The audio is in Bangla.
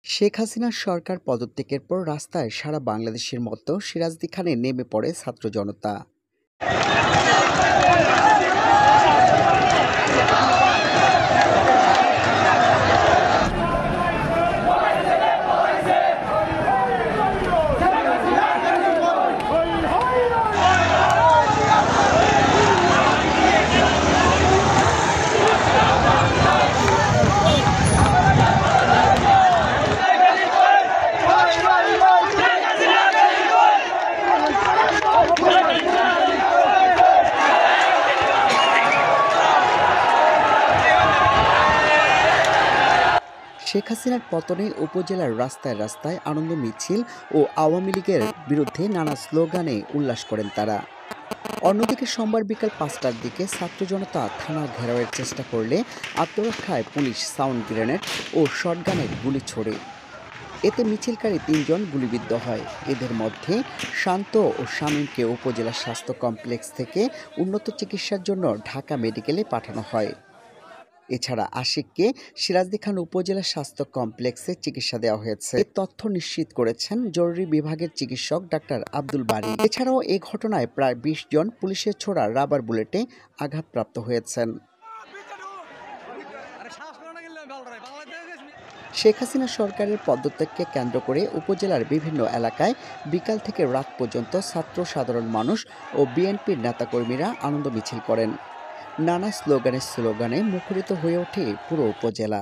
শেখ হাসিনার সরকার পদত্যাগের পর রাস্তায় সারা বাংলাদেশের মতো সিরাজদিখানে নেমে পড়ে ছাত্র জনতা। শেখ হাসিনার পতনে উপজেলার রাস্তায় রাস্তায় আনন্দ মিছিল ও আওয়ামী লীগের বিরুদ্ধে নানা স্লোগানে উল্লাস করেন তারা। অন্যদিকে সোমবার বিকাল ৫টার দিকে ছাত্র জনতা থানা ঘেরাওয়ের চেষ্টা করলে আত্মরক্ষায় পুলিশ সাউন্ড গ্রেনেড ও শটগানের গুলি ছোড়ে। এতে মিছিলকারী ৩ জন গুলিবিদ্ধ হয়। এদের মধ্যে শান্ত ও শামীমকে উপজেলা স্বাস্থ্য কমপ্লেক্স থেকে উন্নত চিকিৎসার জন্য ঢাকা মেডিকেলে পাঠানো হয়। এছাড়া আশিককে সিরাজদিখান উপজেলা স্বাস্থ্য কমপ্লেক্সে চিকিৎসা দেওয়া হয়েছে। এ তথ্য নিশ্চিত করেছেন জরুরি বিভাগের চিকিৎসক ডাক্তার আব্দুল বারী। এছাড়াও এ ঘটনায় প্রায় ২০ জন পুলিশের ছোড়া রাবার বুলেটে আঘাতপ্রাপ্ত হয়েছেন। শেখ হাসিনা সরকারের পদত্যাগকে কেন্দ্র করে উপজেলার বিভিন্ন এলাকায় বিকাল থেকে রাত পর্যন্ত ছাত্র সাধারণ মানুষ ও বিএনপির নেতাকর্মীরা আনন্দ মিছিল করেন। নানা স্লোগানে মুখরিত হয়ে ওঠে পুরো উপজেলা।